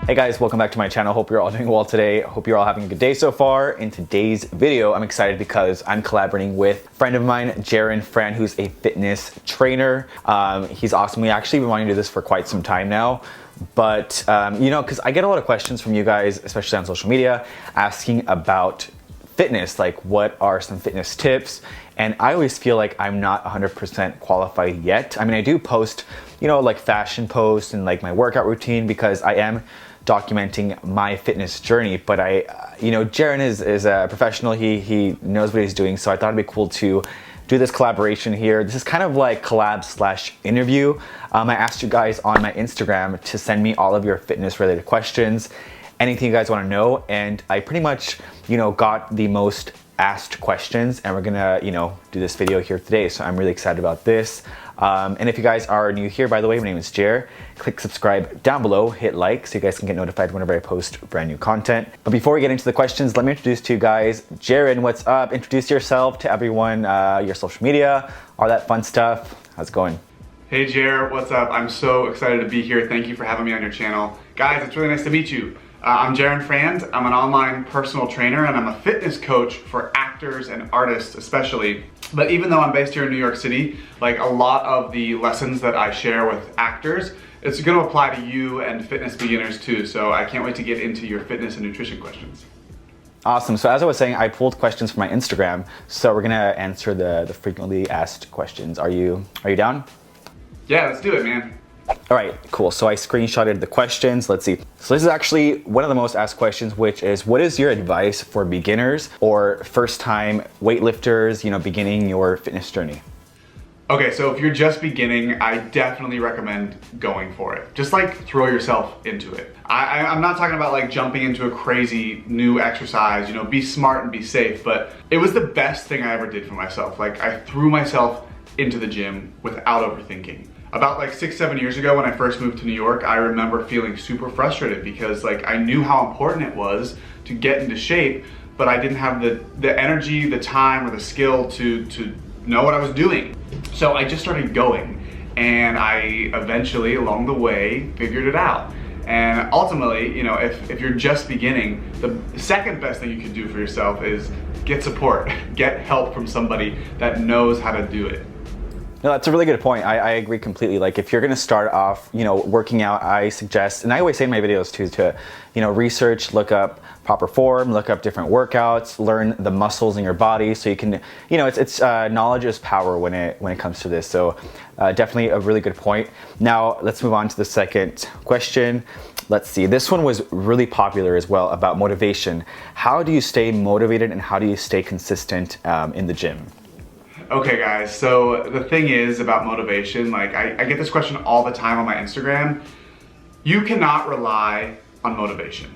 Hey guys, welcome back to my channel. Hope you're all doing well today. Hope you're all having a good day so far. In today's video, I'm excited because I'm collaborating with a friend of mine, Jaron Frand, who's a fitness trainer. He's awesome. We actually been wanting to do this for quite some time now. But, you know, because I get a lot of questions from you guys, especially on social media, asking about fitness, like what are some fitness tips? And I always feel like I'm not 100% qualified yet. I mean, I do post, you know, like fashion posts and like my workout routine because I am documenting my fitness journey. But you know, Jaron is a professional. He knows what he's doing. So I thought it'd be cool to do this collaboration here. This is kind of like collab/interview. I asked you guys on my Instagram to send me all of your fitness related questions, anything you guys want to know. And I pretty much, you know, got the most asked questions, and we're gonna, you know, do this video here today. So I'm really excited about this. And if you guys are new here, by the way, my name is Jair. Click subscribe down below, hit like so you guys can get notified whenever I post brand new content. But before we get into the questions, let me introduce to you guys Jaron. What's up? Introduce yourself to everyone, your social media, all that fun stuff. How's it going? Hey Jair, what's up? I'm so excited to be here. Thank you for having me on your channel. Guys, it's really nice to meet you. I'm Jaron Frand. I'm an online personal trainer and I'm a fitness coach for actors and artists especially. But even though I'm based here in New York City, like a lot of the lessons that I share with actors, it's going to apply to you and fitness beginners too. So I can't wait to get into your fitness and nutrition questions. Awesome. So as I was saying, I pulled questions from my Instagram. So we're gonna answer the frequently asked questions. Are you down? Yeah, let's do it, man. All right, cool. So I screenshotted the questions. Let's see. So this is actually one of the most asked questions, which is, what is your advice for beginners or first-time weightlifters, you know, beginning your fitness journey? Okay, so if you're just beginning, I definitely recommend going for it. Just like throw yourself into it. I'm not talking about like jumping into a crazy new exercise, you know, be smart and be safe, but it was the best thing I ever did for myself. Like I threw myself into the gym without overthinking. About like 6-7 years ago when I first moved to New York, I remember feeling super frustrated because like I knew how important it was to get into shape, but I didn't have the energy, the time, or the skill to know what I was doing. So I just started going, and I eventually along the way figured it out. And ultimately, you know, if you're just beginning, the second best thing you can do for yourself is get support, get help from somebody that knows how to do it. No, that's a really good point. I agree completely. Like if you're gonna start off, you know, working out, I suggest, and I always say in my videos too, to, you know, research, look up proper form, look up different workouts, learn the muscles in your body so you can, you know, it's knowledge is power when it comes to this. So definitely a really good point. Now let's move on to the second question. Let's see, this one was really popular as well, about motivation. How do you stay motivated and how do you stay consistent in the gym? Okay guys, so the thing is about motivation, like I get this question all the time on my Instagram. You cannot rely on motivation.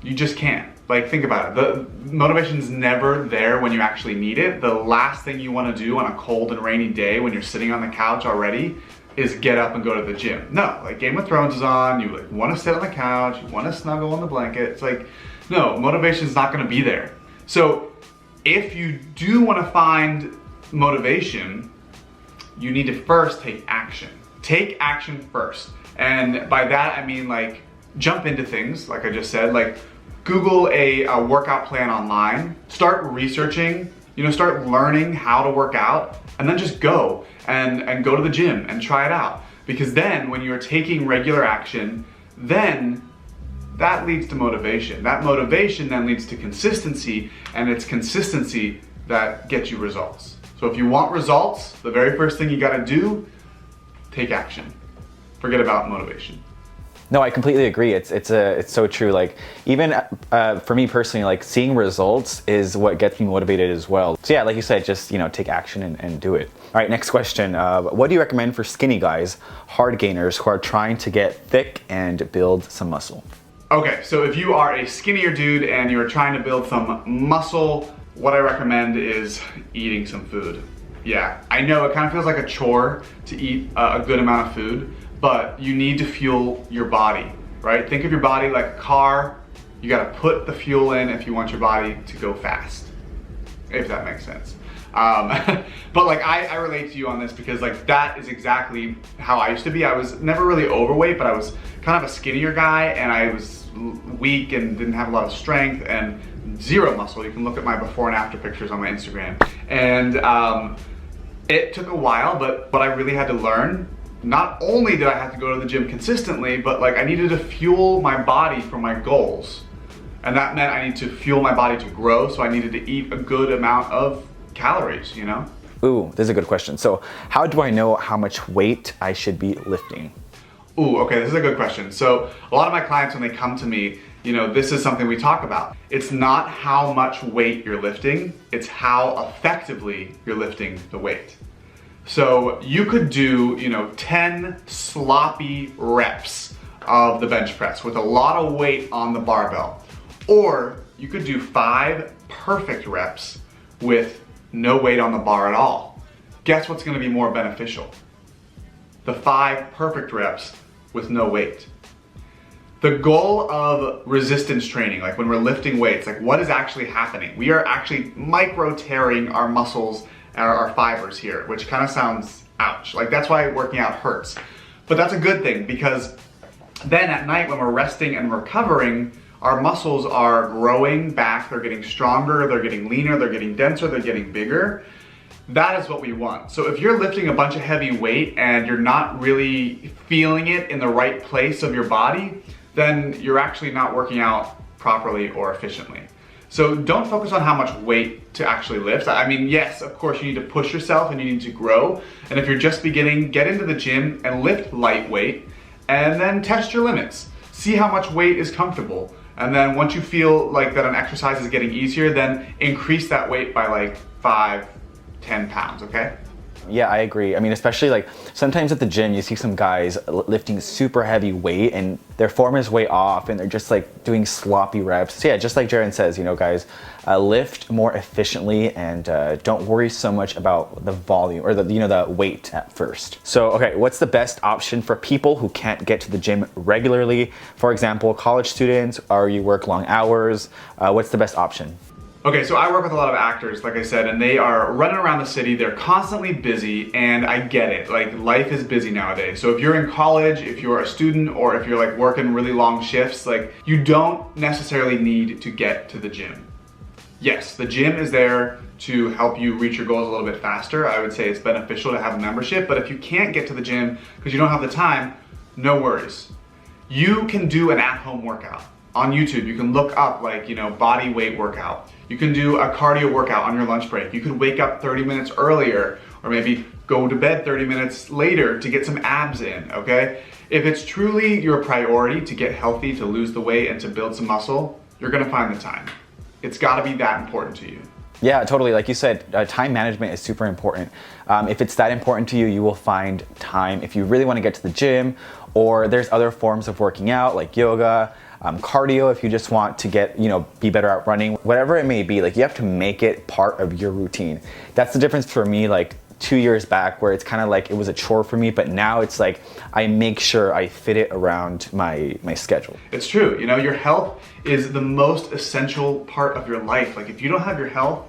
You just can't. Like think about it, the motivation's never there when you actually need it. The last thing you want to do on a cold and rainy day when you're sitting on the couch already is get up and go to the gym. No, like Game of Thrones is on, you like want to sit on the couch, you want to snuggle on the blanket. It's like, no, motivation's not going to be there. So if you do want to find motivation, you need to first take action. Take action first. And by that, I mean like jump into things, like I just said, like Google a workout plan online, start researching, you know, start learning how to work out, and then just go and go to the gym and try it out. Because then when you're taking regular action, then that leads to motivation. That motivation then leads to consistency, and it's consistency that gets you results. So if you want results, the very first thing you gotta do, take action. Forget about motivation. No, I completely agree. It's so true. Like even for me personally, like seeing results is what gets me motivated as well. So yeah, like you said, just, you know, take action and do it. All right, next question. What do you recommend for skinny guys, hard gainers who are trying to get thick and build some muscle? Okay, so if you are a skinnier dude and you're trying to build some muscle, what I recommend is eating some food. Yeah, I know it kind of feels like a chore to eat a good amount of food, but you need to fuel your body, right? Think of your body like a car. You gotta put the fuel in if you want your body to go fast, if that makes sense. But like I relate to you on this because like that is exactly how I used to be. I was never really overweight, but I was kind of a skinnier guy, and I was weak and didn't have a lot of strength and zero muscle. You can look at my before and after pictures on my Instagram. And it took a while, but what I really had to learn, not only did I have to go to the gym consistently, but like I needed to fuel my body for my goals. And that meant I need to fuel my body to grow, so I needed to eat a good amount of calories, you know? Ooh, this is a good question. So how do I know how much weight I should be lifting? Ooh, okay, this is a good question. So a lot of my clients, when they come to me, you know, this is something we talk about. It's not how much weight you're lifting, it's how effectively you're lifting the weight. So you could do, you know, 10 sloppy reps of the bench press with a lot of weight on the barbell. Or you could do 5 perfect reps with no weight on the bar at all. Guess what's gonna be more beneficial? The 5 perfect reps with no weight. The goal of resistance training, like when we're lifting weights, like what is actually happening? We are actually micro tearing our muscles and our fibers here, which kind of sounds ouch. Like that's why working out hurts. But that's a good thing, because then at night when we're resting and recovering, our muscles are growing back, they're getting stronger, they're getting leaner, they're getting denser, they're getting bigger. That is what we want. So if you're lifting a bunch of heavy weight and you're not really feeling it in the right place of your body, then you're actually not working out properly or efficiently. So don't focus on how much weight to actually lift. I mean, yes, of course you need to push yourself and you need to grow. And if you're just beginning, get into the gym and lift lightweight and then test your limits. See how much weight is comfortable. And then once you feel like that an exercise is getting easier, then increase that weight by like 5, 10 pounds, okay? Yeah, I agree. I mean, especially like sometimes at the gym, you see some guys lifting super heavy weight and their form is way off and they're just like doing sloppy reps. So yeah, just like Jaron says, you know, guys, lift more efficiently and don't worry so much about the volume or the weight at first. So, okay, what's the best option for people who can't get to the gym regularly? For example, college students, or you work long hours, what's the best option? Okay, so I work with a lot of actors, like I said, and they are running around the city, they're constantly busy, and I get it, like life is busy nowadays. So if you're in college, if you're a student, or if you're like working really long shifts, like you don't necessarily need to get to the gym. Yes, the gym is there to help you reach your goals a little bit faster. I would say it's beneficial to have a membership, but if you can't get to the gym because you don't have the time, no worries. You can do an at-home workout. On YouTube, you can look up like, you know, body weight workout. You can do a cardio workout on your lunch break. You could wake up 30 minutes earlier or maybe go to bed 30 minutes later to get some abs in, okay? If it's truly your priority to get healthy, to lose the weight and to build some muscle, you're gonna find the time. It's gotta be that important to you. Yeah, totally. Like you said, time management is super important. If it's that important to you, you will find time. If you really want to get to the gym, or there's other forms of working out like yoga, cardio, if you just want to get, you know, be better at running, whatever it may be, like you have to make it part of your routine. That's the difference for me, like 2 years back, where it's kind of like it was a chore for me, but now it's like I make sure I fit it around my schedule. It's true, you know, your health is the most essential part of your life. Like if you don't have your health,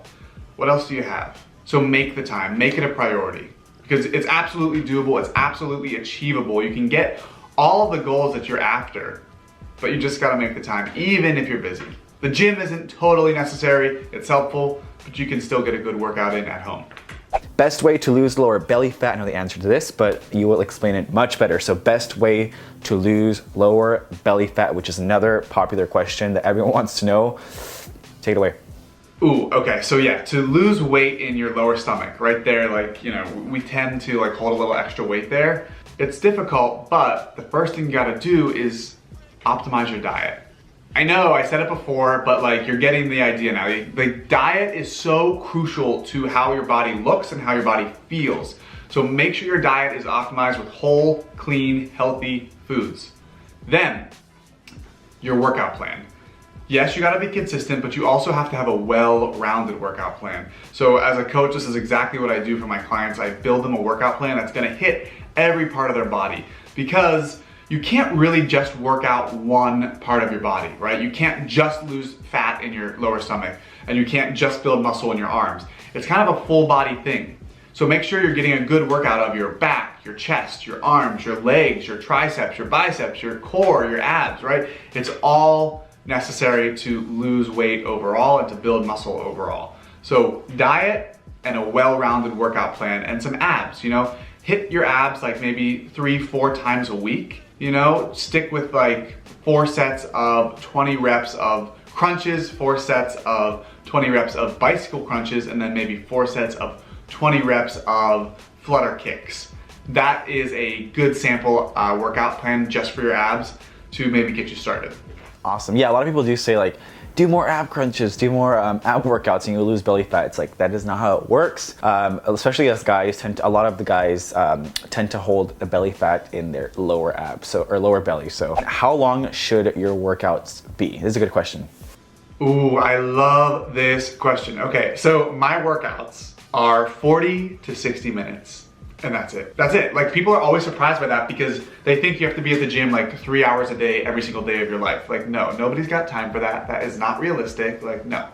what else do you have? So make the time, make it a priority, because it's absolutely doable, it's absolutely achievable. You can get all of the goals that you're after, but you just gotta make the time, even if you're busy. The gym isn't totally necessary, it's helpful, but you can still get a good workout in at home. Best way to lose lower belly fat, I know the answer to this, but you will explain it much better. So best way to lose lower belly fat, which is another popular question that everyone wants to know. Take it away. Ooh, okay, so yeah, to lose weight in your lower stomach, right there, like, you know, we tend to like hold a little extra weight there. It's difficult, but the first thing you gotta do is optimize your diet. I know I said it before, but like you're getting the idea now. The diet is so crucial to how your body looks and how your body feels. So make sure your diet is optimized with whole, clean, healthy foods. Then, your workout plan. Yes, you gotta be consistent, but you also have to have a well-rounded workout plan. So as a coach, this is exactly what I do for my clients. I build them a workout plan that's gonna hit every part of their body, because you can't really just work out one part of your body, right? You can't just lose fat in your lower stomach, and you can't just build muscle in your arms. It's kind of a full body thing. So make sure you're getting a good workout of your back, your chest, your arms, your legs, your triceps, your biceps, your core, your abs, right? It's all necessary to lose weight overall and to build muscle overall. So diet and a well-rounded workout plan and some abs, hit your abs like maybe 3-4 times a week, stick with like 4 sets of 20 reps of crunches, 4 sets of 20 reps of bicycle crunches, and then maybe 4 sets of 20 reps of flutter kicks. That is a good sample workout plan just for your abs to maybe get you started. Awesome. Yeah, a lot of people do say like, do more ab crunches, do more ab workouts and you'll lose belly fat. It's like, that is not how it works. Especially as guys, a lot of the guys tend to hold the belly fat in their lower abs, or lower belly. So how long should your workouts be? This is a good question. Ooh, I love this question. Okay, so my workouts are 40 to 60 minutes. And that's it. That's it. Like, people are always surprised by that because they think you have to be at the gym like 3 hours a day every single day of your life. Like, no, nobody's got time for that. That is not realistic. Like, no.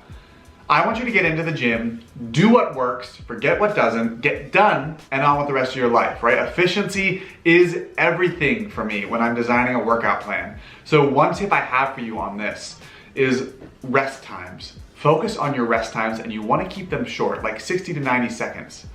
I want you to get into the gym, do what works, forget what doesn't, get done, and on with the rest of your life, right? Efficiency is everything for me when I'm designing a workout plan. So one tip I have for you on this is rest times. Focus on your rest times, and you want to keep them short, like 60 to 90 seconds.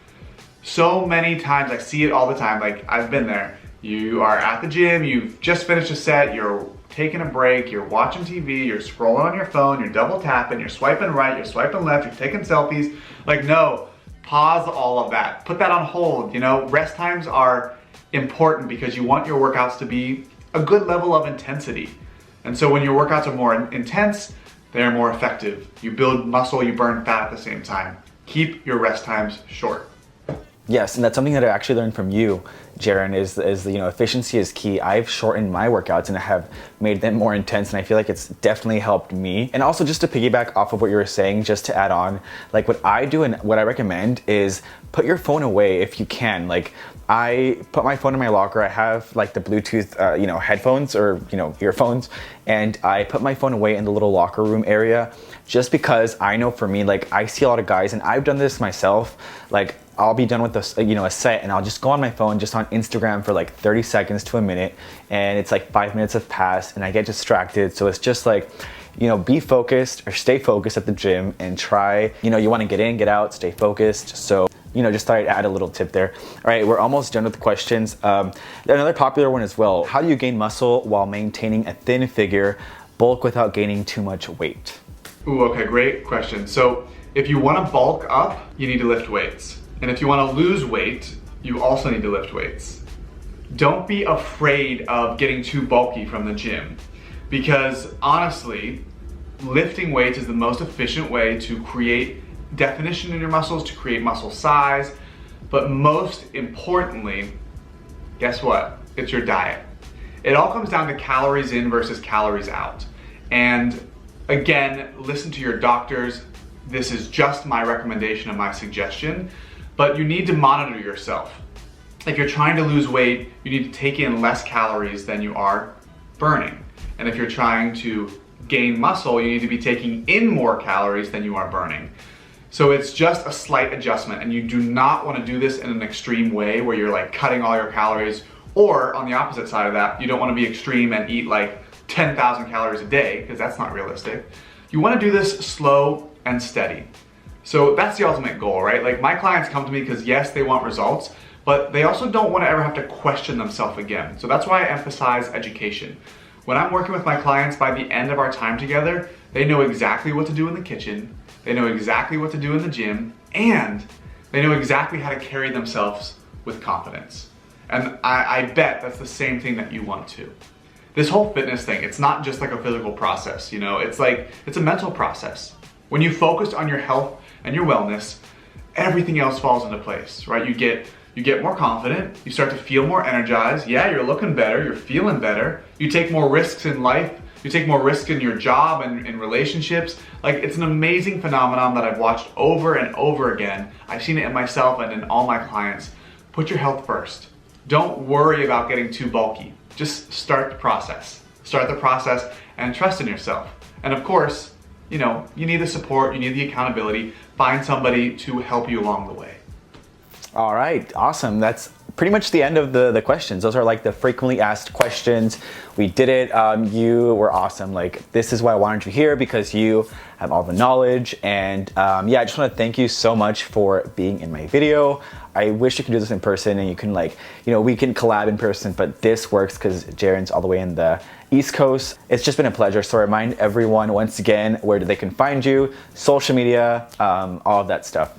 So many times, I see it all the time, like I've been there. You are at the gym, you've just finished a set, you're taking a break, you're watching TV, you're scrolling on your phone, you're double tapping, you're swiping right, you're swiping left, you're taking selfies. Like, no, pause all of that. Put that on hold, Rest times are important because you want your workouts to be a good level of intensity. And so when your workouts are more intense, they're more effective. You build muscle, you burn fat at the same time. Keep your rest times short. Yes, and that's something that I actually learned from you, Jaron, is efficiency is key. I've shortened my workouts and I have made them more intense, and I feel like it's definitely helped me. And also, just to piggyback off of what you were saying, just to add on, like what I do and what I recommend is put your phone away if you can. Like, I put my phone in my locker. I have like the Bluetooth, headphones or, earphones, and I put my phone away in the little locker room area just because I know for me, like I see a lot of guys, and I've done this myself, like I'll be done with a set and I'll just go on my phone just on Instagram for like 30 seconds to a minute, and it's like 5 minutes have passed and I get distracted. So it's just like, be focused or stay focused at the gym and try, you want to get in, get out, stay focused. So, just thought I'd add a little tip there. All right, we're almost done with the questions. Another popular one as well. How do you gain muscle while maintaining a thin figure, bulk without gaining too much weight? Ooh, okay, great question. So if you want to bulk up, you need to lift weights. And if you want to lose weight, you also need to lift weights. Don't be afraid of getting too bulky from the gym, because honestly, lifting weights is the most efficient way to create definition in your muscles, to create muscle size, but most importantly, guess what? It's your diet. It all comes down to calories in versus calories out. And again, listen to your doctors. This is just my recommendation and my suggestion, but you need to monitor yourself. If you're trying to lose weight, you need to take in less calories than you are burning. And if you're trying to gain muscle, you need to be taking in more calories than you are burning. So it's just a slight adjustment, and you do not want to do this in an extreme way where you're like cutting all your calories, or on the opposite side of that, you don't want to be extreme and eat like 10,000 calories a day, because that's not realistic. You want to do this slow and steady. So that's the ultimate goal, right? Like, my clients come to me because yes, they want results, but they also don't want to ever have to question themselves again. So that's why I emphasize education. When I'm working with my clients, by the end of our time together, they know exactly what to do in the kitchen, they know exactly what to do in the gym, and they know exactly how to carry themselves with confidence. And I bet that's the same thing that you want too. This whole fitness thing, it's not just like a physical process, it's a mental process. When you focus on your health and your wellness, everything else falls into place, right? You get more confident, you start to feel more energized. Yeah, you're looking better, you're feeling better. You take more risks in life, you take more risks in your job and in relationships. Like, it's an amazing phenomenon that I've watched over and over again. I've seen it in myself and in all my clients. Put your health first. Don't worry about getting too bulky. Just start the process. Start the process and trust in yourself. And of course, you need the support, you need the accountability. Find somebody to help you along the way. All right, awesome. That's pretty much the end of the questions. Those are like the frequently asked questions. We did it. You were awesome. Like, this is why I wanted you here, because you have all the knowledge. And yeah, I just want to thank you so much for being in my video. I wish you could do this in person and you can, like, you know, we can collab in person, but this works because Jaron's all the way in the East Coast. It's just been a pleasure. So remind everyone once again where they can find you, social media, all of that stuff.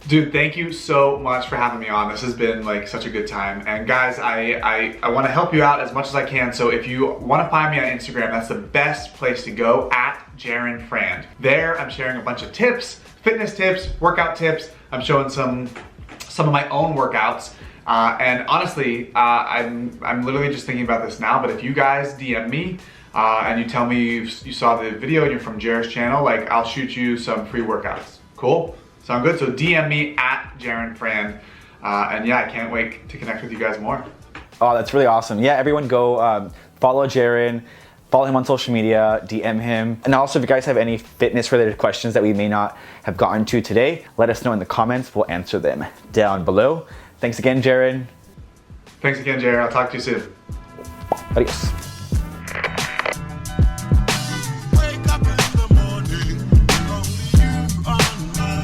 Dude, thank you so much for having me on. This has been like such a good time. And guys, I want to help you out as much as I can. So if you want to find me on Instagram, that's the best place to go, at Jaron Frand. There, I'm sharing a bunch of tips, fitness tips, workout tips. I'm showing some of my own workouts. And honestly, I'm literally just thinking about this now, but if you guys DM me and you tell me you saw the video and you're from Jair's channel, like, I'll shoot you some free workouts. Cool? Sound good? So DM me at Jaron Frand. And yeah, I can't wait to connect with you guys more. Oh, that's really awesome. Yeah, everyone go follow Jaron, follow him on social media, DM him. And also, if you guys have any fitness related questions that we may not have gotten to today, let us know in the comments. We'll answer them down below. Thanks again, Jaron. Thanks again, Jaron. I'll talk to you soon. Adios.